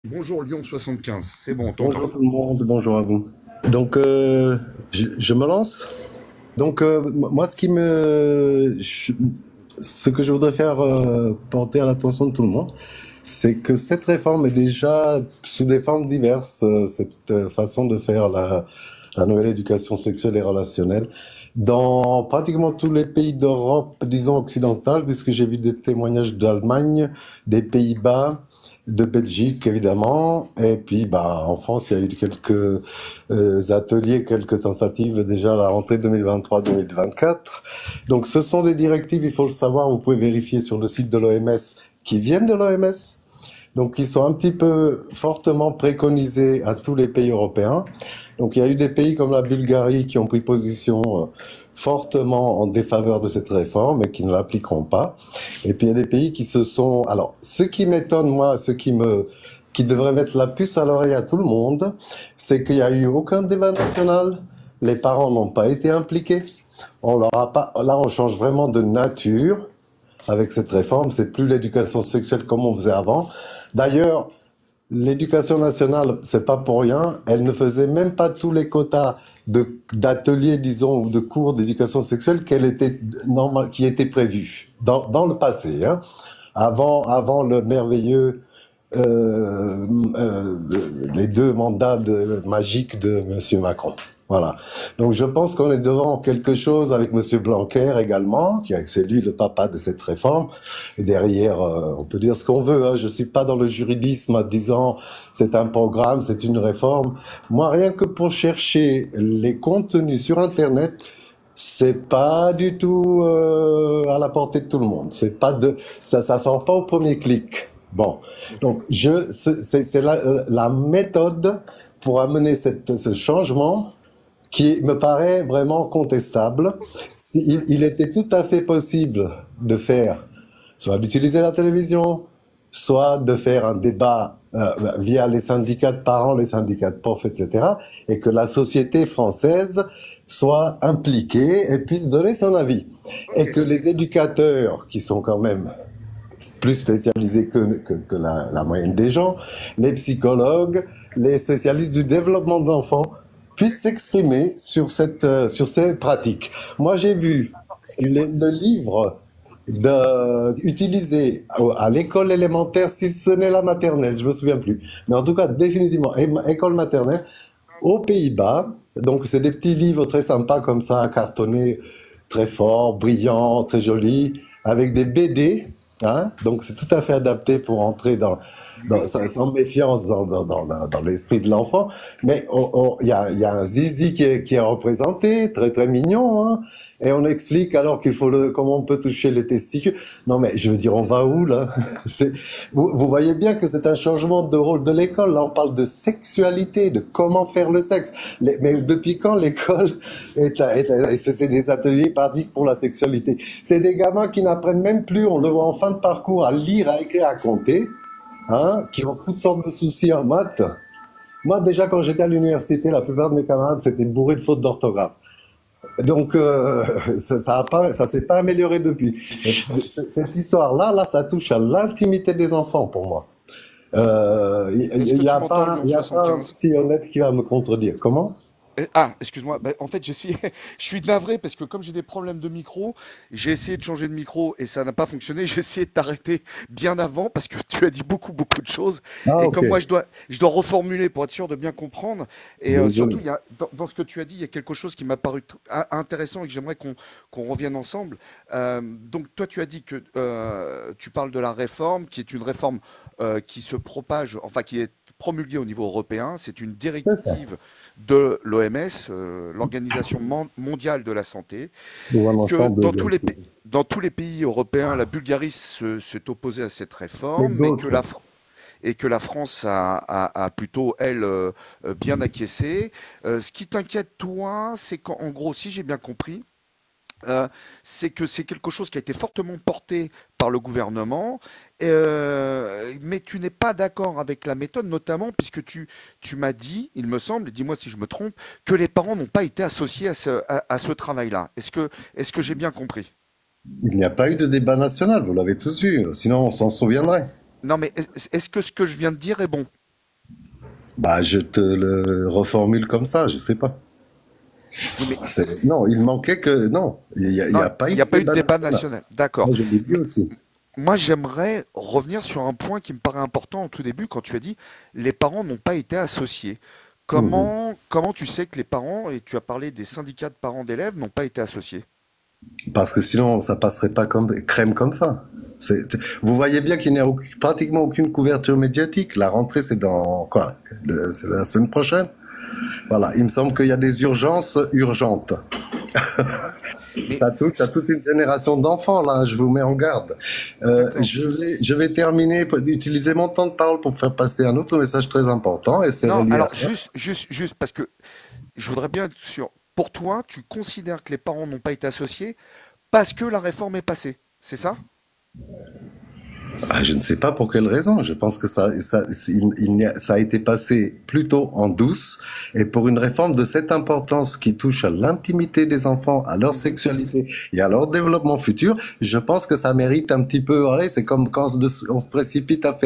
Bonjour Lyon 75, c'est bon, on t'entend. Bonjour tout le monde, bonjour à vous. Donc, je me lance. Donc, moi, ce que je voudrais faire porter à l'attention de tout le monde, c'est que cette réforme est déjà sous des formes diverses, cette façon de faire la nouvelle éducation sexuelle et relationnelle dans pratiquement tous les pays d'Europe, disons occidentale, puisque j'ai vu des témoignages d'Allemagne, des Pays-Bas, de Belgique évidemment, et puis bah en France il y a eu quelques ateliers, quelques tentatives déjà à la rentrée 2023-2024. Donc ce sont des directives, il faut le savoir, vous pouvez vérifier sur le site de l'OMS, qui viennent de l'OMS. Donc, ils sont un petit peu fortement préconisés à tous les pays européens. Donc, il y a eu des pays comme la Bulgarie qui ont pris position fortement en défaveur de cette réforme et qui ne l'appliqueront pas. Et puis, il y a des pays qui se sont... Alors, ce qui m'étonne, moi, qui devrait mettre la puce à l'oreille à tout le monde, c'est qu'il n'y a eu aucun débat national. Les parents n'ont pas été impliqués. On leur a pas... Là, on change vraiment de nature avec cette réforme. C'est plus l'éducation sexuelle comme on faisait avant. D'ailleurs, l'éducation nationale, c'est pas pour rien. Elle ne faisait même pas tous les quotas d'ateliers, disons, ou de cours d'éducation sexuelle qui étaient prévus dans le passé, hein. Avant le merveilleux, euh, euh, les deux mandats magiques de Monsieur Macron. Voilà. Donc je pense qu'on est devant quelque chose avec Monsieur Blanquer également, c'est lui le papa de cette réforme. Et derrière, on peut dire ce qu'on veut, hein. Je suis pas dans le juridisme en disant c'est un programme, c'est une réforme. Moi, rien que pour chercher les contenus sur Internet, c'est pas du tout à la portée de tout le monde. C'est pas de ça sort pas au premier clic. Bon, donc c'est la méthode pour amener ce changement qui me paraît vraiment contestable. Il était tout à fait possible de faire, soit d'utiliser la télévision, soit de faire un débat via les syndicats de parents, les syndicats de profs, etc., et que la société française soit impliquée et puisse donner son avis. Et que les éducateurs, qui sont quand même plus spécialisés que la moyenne des gens, les psychologues, les spécialistes du développement des enfants, puissent s'exprimer sur ces pratiques. Moi, j'ai vu le livre utilisé à l'école élémentaire, si ce n'est la maternelle, je me souviens plus. Mais en tout cas, définitivement, école maternelle, aux Pays-Bas. Donc, c'est des petits livres très sympas comme ça, cartonnés, très forts, brillants, très jolis, avec des BD. Hein. Donc, c'est tout à fait adapté pour entrer sans méfiance dans l'esprit de l'enfant. Mais il y a un zizi qui est représenté, très très mignon, hein, et on explique alors comment on peut toucher les testicules. Non mais je veux dire, on va où là? Vous voyez bien que c'est un changement de rôle de l'école. Là, on parle de sexualité, de comment faire le sexe. Mais depuis quand l'école c'est des ateliers pratiques pour la sexualité? C'est des gamins qui n'apprennent même plus, on le voit en fin de parcours, à lire, à écrire, à compter, hein, qui ont toutes sortes de soucis en maths. Moi, déjà, quand j'étais à l'université, la plupart de mes camarades, c'était bourré de fautes d'orthographe. Donc, ça s'est pas amélioré depuis. Cette histoire-là, là, ça touche à l'intimité des enfants pour moi. Est-ce que Il y tu a m'entends pas, Lyon il y a pas un 75? petit honnête qui va me contredire. Comment? Ah, excuse-moi. En fait, j'ai essayé. Je suis navré parce que comme j'ai des problèmes de micro, j'ai essayé de changer de micro et ça n'a pas fonctionné. J'ai essayé de t'arrêter bien avant parce que tu as dit beaucoup de choses. Ah, Et ok. comme moi, je dois reformuler pour être sûr de bien comprendre. Et surtout, Désolé. dans ce que tu as dit, il y a quelque chose qui m'a paru intéressant et que j'aimerais qu'on revienne ensemble. Donc, toi, tu as dit que tu parles de la réforme, qui est une réforme qui se propage, enfin, qui est promulguée au niveau européen. C'est une C'est ça. directive de l'OMS, l'Organisation mondiale de la santé, Pour un que ensemble de... dans tous les pays européens, la Bulgarie s'est opposée à cette Et réforme, d'autres. et que la France a plutôt, elle, bien acquiescé. Ce qui t'inquiète, toi, c'est qu'en gros, si j'ai bien compris, c'est que c'est quelque chose qui a été fortement porté par le gouvernement, mais tu n'es pas d'accord avec la méthode, notamment puisque tu m'as dit, il me semble, et dis-moi si je me trompe, que les parents n'ont pas été associés à ce travail-là. Est-ce que j'ai bien compris? Il n'y a pas eu de débat national, vous l'avez tous vu, sinon on s'en souviendrait. Non, mais est-ce que ce que je viens de dire est bon? Bah, je te le reformule comme ça, je sais pas. Oui, mais Non, il manquait que, non, il y non, a pas il eu n'y a de pas eu de débat débat national. national. D'accord. Moi, je l'ai dit aussi. Moi, j'aimerais revenir sur un point qui me paraît important au tout début, quand tu as dit les parents n'ont pas été associés. Mhm. Comment tu sais que les parents, et tu as parlé des syndicats de parents d'élèves, n'ont pas été associés? Parce que sinon, ça passerait pas comme crème comme ça. Vous voyez bien qu'il n'y a pratiquement aucune couverture médiatique. La rentrée, c'est dans quoi? C'est la semaine prochaine. Voilà. Il me semble qu'il y a des urgences urgentes. Mais, Ça touche à toute une génération d'enfants, là, je vous mets en garde. d'accord. Je vais terminer, utiliser mon temps de parole pour faire passer un autre message très important, et c'est Non, relié à alors ça. juste parce que je voudrais bien être sûr. Pour toi, tu considères que les parents n'ont pas été associés parce que la réforme est passée. C'est ça? Ah, je ne sais pas pour quelle raison. Je pense que ça a été passé plutôt en douce, et pour une réforme de cette importance qui touche à l'intimité des enfants, à leur Mhm. sexualité et à leur développement futur, je pense que ça mérite un petit peu. Allez, c'est comme quand on se précipite à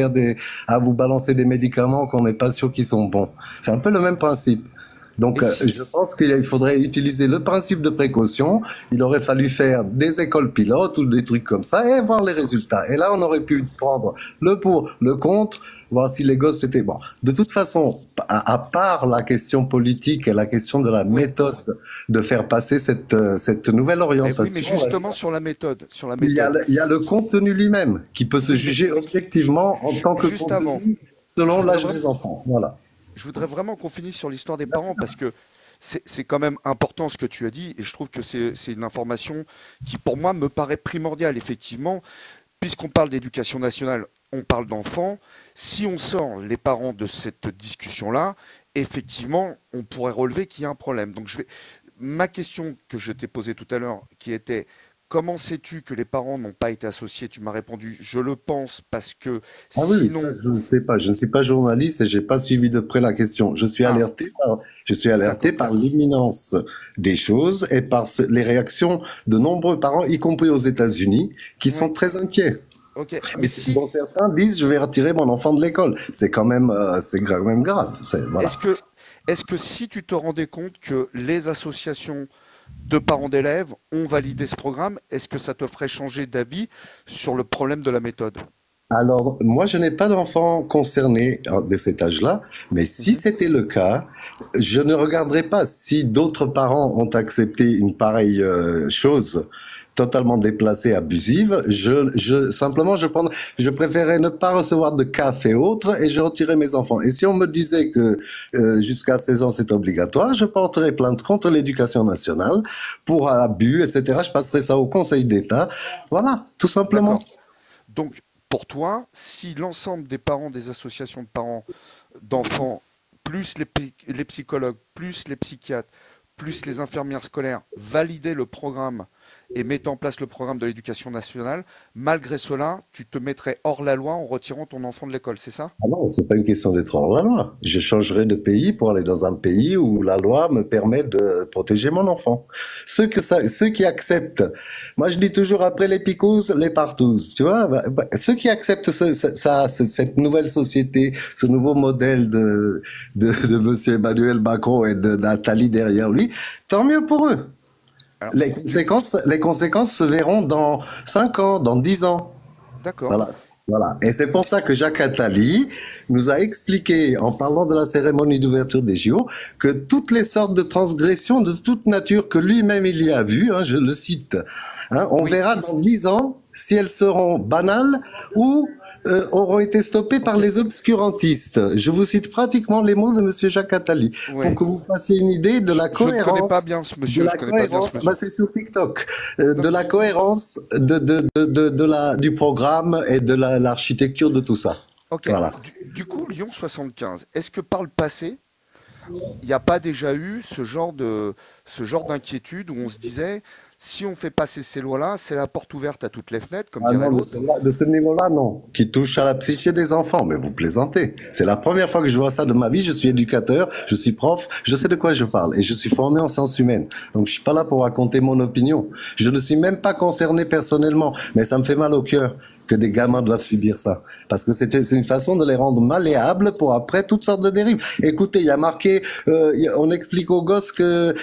à vous balancer des médicaments qu'on n'est pas sûr qu'ils sont bons. C'est un peu le même principe. Et Donc, si, je pense qu'il faudrait utiliser le principe de précaution. Il aurait fallu faire des écoles pilotes ou des trucs comme ça et voir les résultats. Et là, on aurait pu prendre le pour, le contre, voir si les gosses étaient bon. De toute façon, à part la question politique et la question de la oui, méthode de faire passer cette nouvelle mais oui, mais orientation, justement sur la méthode. il y a le contenu lui-même qui peut se Oui, mais juger objectivement en tant que juste avant, contenu je selon voudrais l'âge vraiment, des enfants. Voilà. je voudrais vraiment qu'on finisse sur l'histoire des parents parce que c'est quand même important ce que tu as dit et je trouve que c'est une information qui pour moi me paraît primordiale. Effectivement, puisqu'on parle d'éducation nationale, on parle d'enfants. Si on sort les parents de cette discussion-là, effectivement, on pourrait relever qu'il y a un problème. Donc ma question que je t'ai posée tout à l'heure, qui était comment sais-tu que les parents n'ont pas été associés? Tu m'as répondu, je le pense parce que Ah oui, oui, ça, sinon, je ne sais pas. Je ne suis pas journaliste et j'ai pas suivi de près la question. ah, Je suis alerté d'accord, par l'imminence des choses et par les réactions de nombreux parents, y compris aux États-Unis, qui sont ouais, très inquiets. ok. Mais Dont certains disent, je vais retirer mon enfant de l'école. C'est quand même grave. Voilà. est-ce que, est-ce que si tu te rendais compte que les associations de parents d'élèves ont validé ce programme, est-ce que ça te ferait changer d'avis sur le problème de la méthode? Alors, moi, je n'ai pas d'enfant concerné de cet âge-là, mais si Mhm. c'était le cas, je ne regarderais pas si d'autres parents ont accepté une pareille chose totalement déplacée, abusive. Simplement, je préférais ne pas recevoir de CAF et autres, et je retirais mes enfants. Et si on me disait que jusqu'à 16 ans c'est obligatoire, je porterais plainte contre l'éducation nationale pour abus, etc. Je passerai ça au Conseil d'État. Voilà, tout simplement. D'accord. Donc, pour toi, si l'ensemble des parents des associations de parents d'enfants, plus les psychologues, plus les psychiatres, plus les infirmières scolaires validaient le programme et mettaient en place le programme de l'éducation nationale, malgré cela, tu te mettrais hors la loi en retirant ton enfant de l'école, c'est ça? Ah non, c'est pas une question d'être hors la loi. Je changerai de pays pour aller dans un pays où la loi me permet de protéger mon enfant. Ceux qui acceptent, moi je dis toujours après les picous, les partous, tu vois, ceux qui acceptent cette nouvelle société, ce nouveau modèle de Monsieur Emmanuel Macron et de Nathalie derrière lui, tant mieux pour eux. Alors, Les conséquences se verront dans 5 ans, dans 10 ans. d'accord. Voilà. Voilà. Et c'est pour ça que Jacques Attali nous a expliqué, en parlant de la cérémonie d'ouverture des JO, que toutes les sortes de transgressions de toute nature que lui-même il y a vues, hein, je le cite, hein, on Oui, verra dans 10 ans si elles seront banales ou auront été stoppées par ok. les obscurantistes. Je vous cite pratiquement les mots de Monsieur Jacques Attali pour Ouais. que vous fassiez une idée Je ne connais pas bien ce monsieur, je connais pas bien ce bah monsieur. c'est sur TikTok, Non, de la cohérence du programme et de l'architecture de tout ça. ok. Voilà. Du coup, Lyon 75, est-ce que par le passé, il n'y a pas déjà eu ce genre d'inquiétude où on se disait, si on fait passer ces lois-là, c'est la porte ouverte à toutes les fenêtres, comme Ah dirait non, l'autre. de ce niveau-là, non. Qui touche à la psyché des enfants. Mais vous plaisantez. C'est la première fois que je vois ça de ma vie. Je suis éducateur, je suis prof, je sais de quoi je parle. Et je suis formé en sciences humaines. Donc je suis pas là pour raconter mon opinion. Je ne suis même pas concerné personnellement. Mais ça me fait mal au cœur que des gamins doivent subir ça. Parce que c'est une façon de les rendre malléables pour après toutes sortes de dérives. Écoutez, il y a marqué, on explique aux gosses que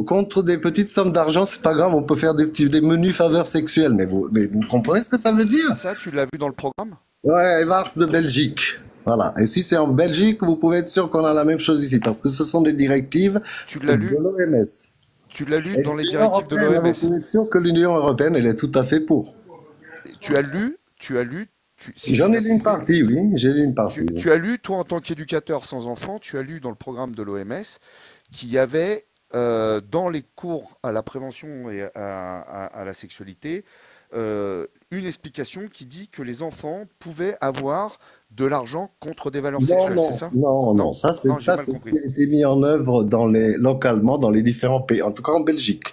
contre des petites sommes d'argent, c'est pas grave, on peut faire des menus faveurs sexuelles. Mais vous comprenez ce que ça veut dire? Ça, tu l'as vu dans le programme? Ouais, Evars de Belgique. Voilà. Et si c'est en Belgique, vous pouvez être sûr qu'on a la même chose ici, parce que ce sont des directives Tu de l'as lu? l'OMS. Tu l'as lu Et dans les l'Union directives de européenne, vous l'OMS? pouvez être sûr que l'Union européenne, elle est tout à fait pour. Si j'ai J'en ai bien lu une compris, partie, oui. J'ai lu une partie, oui. tu as lu, toi, en tant qu'éducateur sans enfant, tu as lu dans le programme de l'OMS qu'il y avait dans les cours à la prévention et à la sexualité une explication qui dit que les enfants pouvaient avoir de l'argent contre des valeurs Non, sexuelles, c'est non, ça? non, non. Non? Non, j'ai mal C'est ce qui compris. a été mis en œuvre localement dans les différents pays, en tout cas en Belgique.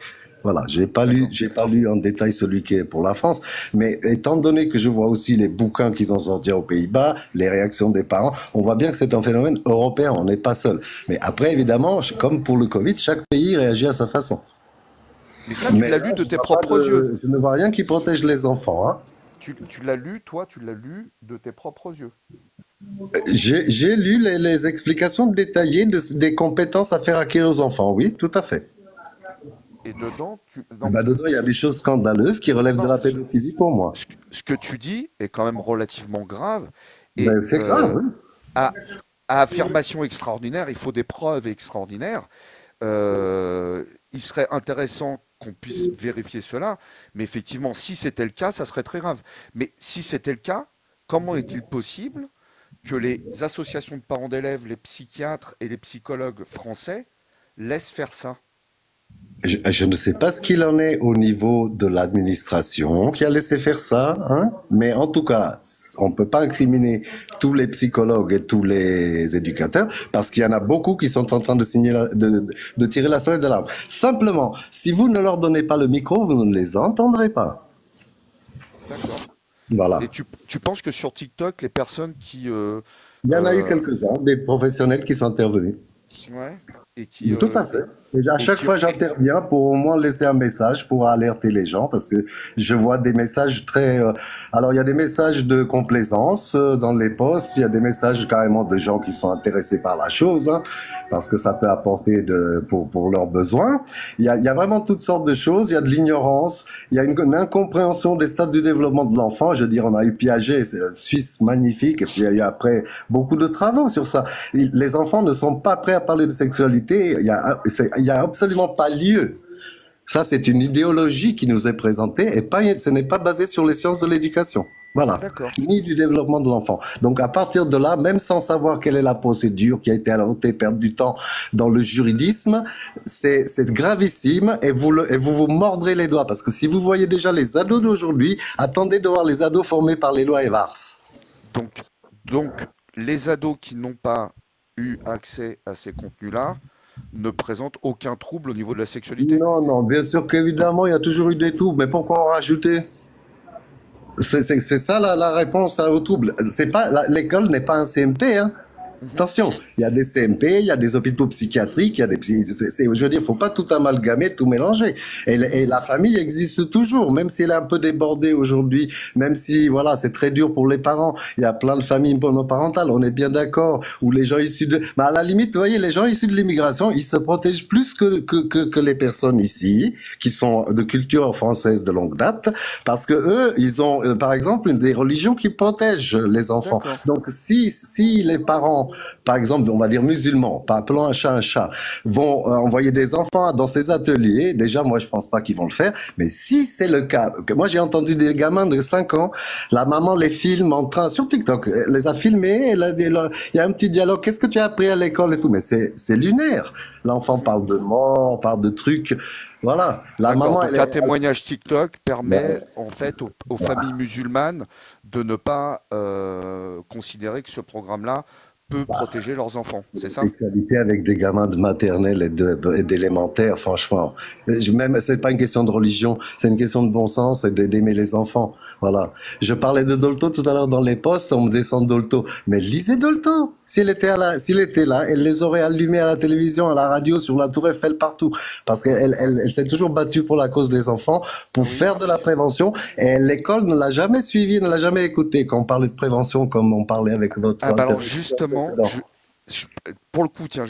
Voilà. D'accord. J'ai pas lu en détail celui qui est pour la France, mais étant donné que je vois aussi les bouquins qu'ils ont sortis aux Pays-Bas, les réactions des parents, on voit bien que c'est un phénomène européen. On n'est pas seul. Mais après, évidemment, comme pour le Covid, chaque pays réagit à sa façon. Mais ça, tu Mais l'as là, lu de tes propres yeux. je ne vois rien qui protège les enfants, hein. Tu l'as lu, toi, tu l'as lu de tes propres yeux. J'ai lu les explications détaillées des compétences à faire acquérir aux enfants. Oui, tout à fait. Et dedans, Ah non, bah, parce que dedans, il y a des choses scandaleuses qui relèvent de non, la pédophilie pour moi. ce que tu dis est quand même relativement grave. Et Ben, c'est grave, oui. à, à affirmation extraordinaire, il faut des preuves extraordinaires. Il serait intéressant qu'on puisse vérifier cela, mais effectivement, si c'était le cas, ça serait très grave. Mais si c'était le cas, comment est-il possible que les associations de parents d'élèves, les psychiatres et les psychologues français laissent faire ça? Je ne sais pas ce qu'il en est au niveau de l'administration qui a laissé faire ça, hein, mais en tout cas, on peut pas incriminer tous les psychologues et tous les éducateurs parce qu'il y en a beaucoup qui sont en train de signer de tirer la sonnette d'alarme. Simplement, si vous ne leur donnez pas le micro, vous ne les entendrez pas. D'accord. Et Voilà. tu penses que sur TikTok, les personnes qui, Il y en a eu euh, quelques-uns, des professionnels qui sont intervenus. ouais, et qui, Tout à fait. Et à et chaque qui, fois, j'interviens pour au moins laisser un message pour alerter les gens parce que je vois des messages très. Alors, il y a des messages de complaisance dans les posts, il y a des messages carrément de gens qui sont intéressés par la chose, hein, parce que ça peut apporter pour leurs besoins. Il y a vraiment toutes sortes de choses. Il y a de l'ignorance, il y a une incompréhension des stades du développement de l'enfant. Je veux dire, on a eu Piaget, c'est un Suisse magnifique, et puis il y a eu après beaucoup de travaux sur ça. Les enfants ne sont pas prêts à parler de sexualité. Il y a absolument pas lieu. Ça, c'est une idéologie qui nous est présentée et pas, ce n'est pas basé sur les sciences de l'éducation. Voilà. d'accord. Ni du développement de l'enfant. Donc, à partir de là, même sans savoir quelle est la procédure qui a été adoptée, perdre du temps dans le juridisme, c'est gravissime et vous mordrez les doigts. Parce que si vous voyez déjà les ados d'aujourd'hui, attendez de voir les ados formés par les lois Evars. Donc, donc, les ados qui n'ont pas eu accès à ces contenus-là ne présentent aucun trouble au niveau de la sexualité? Non, non, bien sûr qu'évidemment, il y a toujours eu des troubles, mais pourquoi en rajouter? C'est ça la réponse au trouble. C'est pas l'école n'est pas un CMP, hein. Mhm. Attention, il y a des CMP, il y a des hôpitaux psychiatriques, il y a je veux dire, faut pas tout amalgamer, tout mélanger. Et la famille existe toujours, même si elle est un peu débordée aujourd'hui, même si, voilà, c'est très dur pour les parents. Il y a plein de familles monoparentales, on est bien d'accord, où les gens issus mais à la limite, vous voyez, les gens issus de l'immigration, ils se protègent plus que les personnes ici, qui sont de culture française de longue date, parce que eux, ils ont, par exemple, une des religions qui protègent les enfants. D'accord. Donc, si les parents par exemple, on va dire musulmans, pas appelons un chat, vont envoyer des enfants dans ces ateliers, déjà, moi, je pense pas qu'ils vont le faire, mais si c'est le cas, que moi, j'ai entendu des gamins de 5 ans, la maman les filme en train, sur TikTok, elle les a filmés, il y a un petit dialogue, qu'est-ce que tu as appris à l'école et tout, mais c'est lunaire. L'enfant parle de mort, parle de trucs, voilà. La D'accord. maman, elle Donc, est, un témoignage TikTok permet, ben, en fait, aux familles musulmanes de ne pas considérer que ce programme-là peut protéger leurs enfants. C'est ça? sexualité avec des gamins de maternelle et d'élémentaire, franchement. Même, c'est pas une question de religion, c'est une question de bon sens et d'aimer les enfants. Voilà. Je parlais de Dolto tout à l'heure dans les posts, on me descend Dolto. Mais lisez Dolto. S'il était là, elle les aurait allumés à la télévision, à la radio, sur la Tour Eiffel, partout. Parce qu'elle s'est toujours battue pour la cause des enfants, pour Oui. faire de la prévention. Et l'école ne l'a jamais suivi, ne l'a jamais écouté quand on parlait de prévention, comme on parlait avec votre Ah bah alors interlocuteur justement, précédent. je- pour le coup, tiens,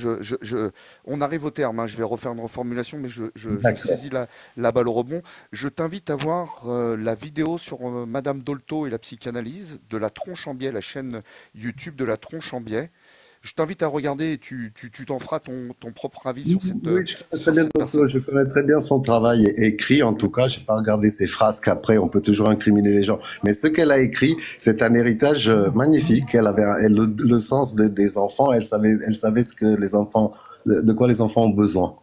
on arrive au terme, hein, je vais refaire une reformulation, mais je D'accord. saisis la balle au rebond. Je t'invite à voir la vidéo sur Madame Dolto et la psychanalyse de la Tronche en Biais, la chaîne YouTube de la Tronche en Biais. Je t'invite à regarder et tu t'en feras ton propre avis Oui, oui, je connais très sur bien cette Tolstoï, personne. je connais très bien son travail écrit, en tout cas, j'ai pas regardé ses phrases qu'après on peut toujours incriminer les gens. Mais ce qu'elle a écrit, c'est un héritage magnifique. Elle avait le sens des enfants, elle savait ce que les enfants, de quoi les enfants ont besoin.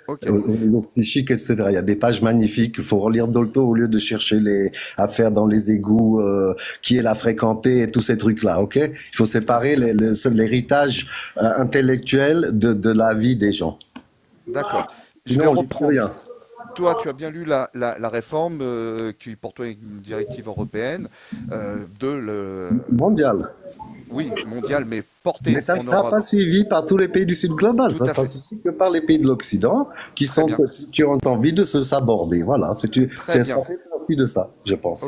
Ok. Au niveau psychique, etc. Il y a des pages magnifiques. Il faut relire Dolto au lieu de chercher les affaires dans les égouts, qui elle a fréquenté et tous ces trucs-là. Ok? Il faut séparer l'héritage intellectuel de la vie des gens. D'accord. Je vais Sinon, on dit plus reprendre. rien. Toi, tu as bien lu la réforme qui pour toi est une directive européenne de Mondial. oui, mondiale, mais Mais portée ça ne en sera pas Europe. suivi par tous les pays du Sud global. Tout Ça à sera fait. suivi que par les pays de l'Occident Très bien. qui ont envie de se s'aborder. Voilà. Très Ça bien. fait partie de ça, je pense.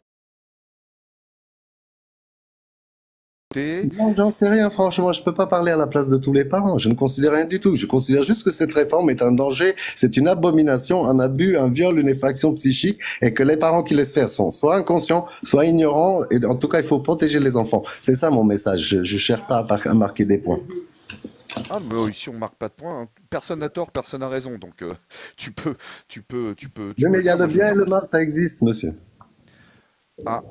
Ok. Non, j'en sais rien, franchement, je peux pas parler à la place de tous les parents. Je ne considère rien du tout. Je considère juste que cette réforme est un danger, c'est une abomination, un abus, un viol, une effraction psychique, et que les parents qui laissent faire sont soit inconscients, soit ignorants, et en tout cas, il faut protéger les enfants. C'est ça mon message. Je cherche pas à marquer des points. Ah, mais ici on marque pas de points, hein. Personne n'a tort, personne n'a raison. Donc tu peux, tu Mais peux il le y a dire. le Moi, je bien et le marque. mal, ça existe, monsieur. Ah,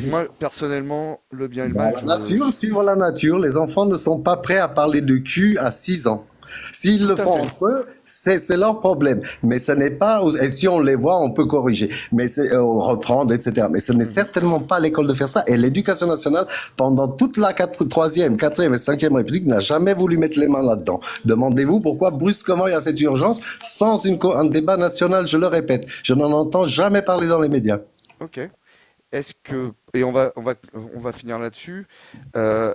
moi personnellement, le bien et le Dans mal, la nature, suivre la nature, les enfants ne sont pas prêts à parler de cul à 6 ans. S'ils tout le à font fait. entre eux, c'est leur problème. Mais ce n'est pas, et si on les voit, on peut corriger, mais c'est reprendre, etc. Mais ce n'est Mhm. certainement pas à l'école de faire ça. Et l'éducation nationale, pendant toute la troisième, quatrième et cinquième République, n'a jamais voulu mettre les mains là-dedans. Demandez-vous pourquoi brusquement il y a cette urgence sans un débat national, je le répète. Je n'en entends jamais parler dans les médias. Ok. Est-ce que et on va finir là-dessus. Euh,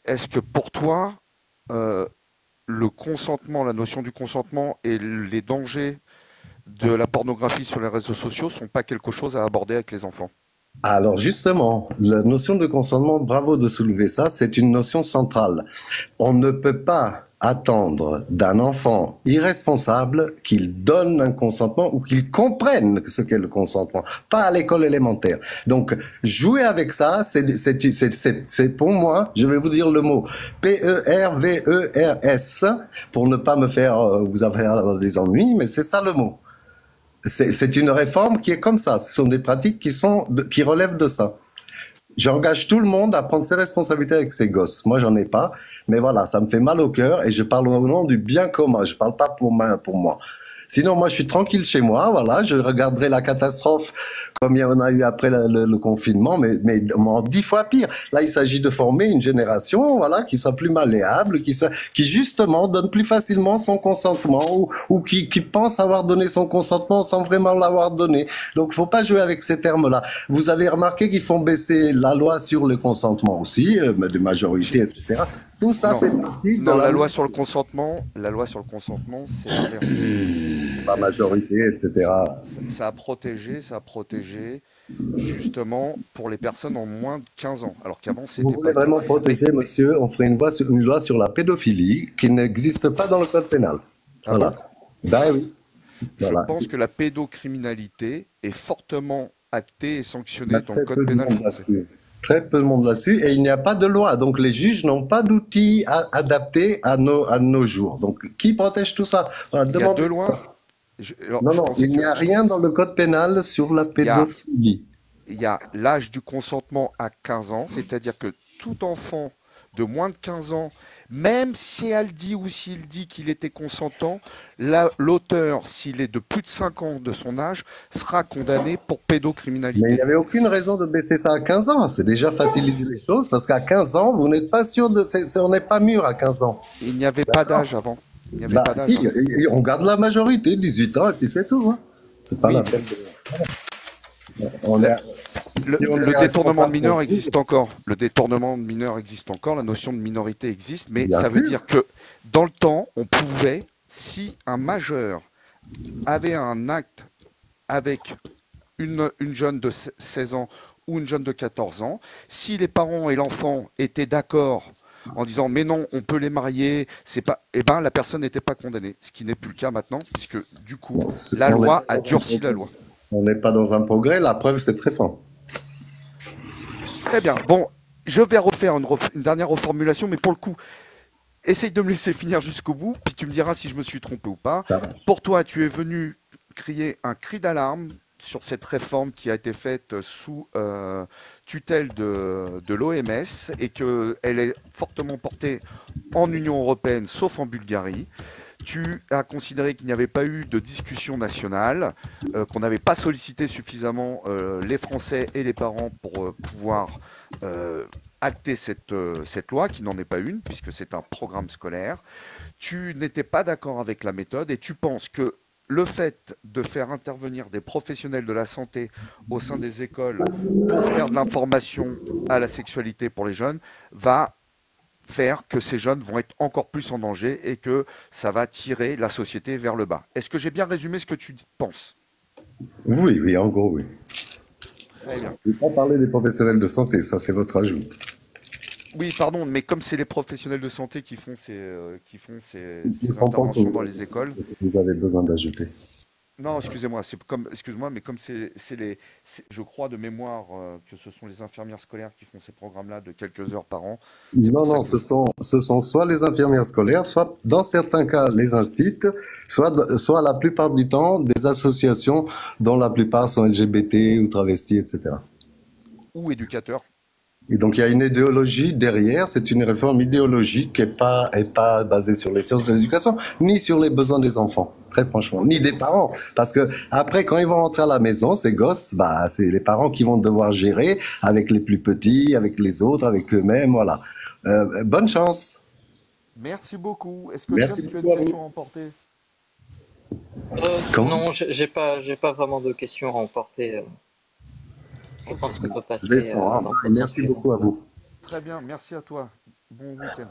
Est-ce que pour toi, euh, le consentement, la notion du consentement et les dangers de la pornographie sur les réseaux sociaux sont pas quelque chose à aborder avec les enfants? Alors justement, la notion de consentement, bravo de soulever ça, c'est une notion centrale. On ne peut pas attendre d'un enfant irresponsable qu'il donne un consentement ou qu'il comprenne ce qu'est le consentement, pas à l'école élémentaire. Donc, jouer avec ça, c'est pour moi, je vais vous dire le mot, Pervers, pour ne pas me faire vous avoir des ennuis, mais c'est ça le mot. C'est une réforme qui est comme ça. Ce sont des pratiques qui relèvent de ça. J'engage tout le monde à prendre ses responsabilités avec ses gosses. Moi, j'en ai pas. Mais voilà, ça me fait mal au cœur et je parle au nom du bien commun. Je parle pas pour moi. Sinon, moi, je suis tranquille chez moi. Voilà, je regarderai la catastrophe comme il y en a eu après le confinement, mais en 10 fois pire. Là, il s'agit de former une génération, voilà, qui soit plus malléable, qui justement donne plus facilement son consentement ou qui pense avoir donné son consentement sans vraiment l'avoir donné. Donc, faut pas jouer avec ces termes-là. Vous avez remarqué qu'ils font baisser la loi sur le consentement aussi, de majorité, J'ai- etc. Tout ça Non, fait partie de non, la la loi sur le consentement, c'est l'inverse. la C'est, ça, majorité, etc. ça a protégé justement pour les personnes en moins de 15 ans, alors qu'avant Vous c'était pas voulez le cas. vraiment Mais protéger, monsieur, on ferait une loi sur la pédophilie qui n'existe pas dans le code pénal. ah Voilà. bon? Ben oui, Je voilà. pense que la pédocriminalité est fortement actée et Il y a sanctionnée dans le très code peu de pénal monde français. là-dessus. Très peu de monde là-dessus et il n'y a pas de loi. Donc les juges n'ont pas d'outils adaptés à nos jours. Donc qui protège tout ça? Voilà, Il y a deux demandez ça. lois. Alors, Non, je non, pensais il que n'y a rien dans le code pénal sur la il y a, pédophilie. il y a l'âge du consentement à 15 ans, c'est-à-dire que tout enfant de moins de 15 ans, même si elle dit ou s'il dit qu'il était consentant, l'auteur, s'il est de plus de 5 ans de son âge, sera condamné pour Mais il n'y pédocriminalité. avait aucune raison de baisser ça à 15 ans. C'est déjà faciliter les choses parce qu'à 15 ans, vous n'êtes pas sûr on n'est pas mûr à 15 ans. Il n'y avait pas d'âge avant. Il n'y avait Bah, pas d'âge, si, hein. on garde la majorité, 18 ans, et puis c'est tout, hein. C'est pas Oui, la mais peine on la- est, Si on Le est détournement de responsable pour mineurs tout, existe encore. Le détournement de mineurs existe encore. La notion de minorité existe. Mais bien ça veut sûr. dire que dans le temps, on pouvait, si un majeur avait un acte avec une jeune de 16 ans ou une jeune de 14 ans, si les parents et l'enfant étaient d'accord en disant mais non, on peut les marier, c'est pas, eh ben la personne n'était pas condamnée, ce qui n'est plus le cas maintenant, puisque du coup, Bon, la on n'est loi pas a dans un durci la progrès. loi. On n'est pas dans un progrès. La preuve, cette réforme. Très bien. Bon, je vais refaire une dernière reformulation, mais pour le coup, essaye de me laisser finir jusqu'au bout, puis tu me diras si je me suis trompé ou pas. Ça va. Pour toi, tu es venu crier un cri d'alarme sur cette réforme qui a été faite sous tutelle de l'OMS et qu'elle est fortement portée en Union européenne, sauf en Bulgarie. Tu as considéré qu'il n'y avait pas eu de discussion nationale, qu'on n'avait pas sollicité suffisamment les Français et les parents pour pouvoir euh, acter cette loi, qui n'en est pas une, puisque c'est un programme scolaire. Tu n'étais pas d'accord avec la méthode et tu penses que le fait de faire intervenir des professionnels de la santé au sein des écoles pour faire de l'information à la sexualité pour les jeunes va faire que ces jeunes vont être encore plus en danger et que ça va tirer la société vers le bas. Est-ce que j'ai bien résumé ce que tu penses? Oui, oui, en gros, oui. Très bien. Je ne vais pas parler des professionnels de santé, ça c'est votre ajout. Oui, pardon, mais comme c'est les professionnels de santé qui font Je ne ces comprends pas interventions dans que les écoles, vous avez besoin d'ajouter. non, excusez-moi, excuse-moi, mais comme je crois de mémoire que ce sont les infirmières scolaires qui font ces programmes-là de quelques heures par an, c'est Non, pour ça non, que ce sont soit les infirmières scolaires, soit dans certains cas les instituts, soit la plupart du temps des associations dont la plupart sont LGBT ou travestis, etc. ou éducateurs. Et donc il y a une idéologie derrière, c'est une réforme idéologique qui est pas basée sur les sciences de l'éducation, ni sur les besoins des enfants, très franchement, ni Ok, des parents. Parce que après, quand ils vont rentrer à la maison, ces gosses, bah, c'est les parents qui vont devoir gérer avec les plus petits, avec les autres, avec eux-mêmes, voilà. Bonne chance. merci beaucoup. Est-ce que James, Merci tu as une beaucoup à question vous. à emporter? Comment? Non, j'ai pas vraiment de questions à emporter. Je Ok, pense qu'on peut Je vais passer sans, à hein. l'entretien Merci suivant. beaucoup à vous. très bien, merci à toi. Bon week-end.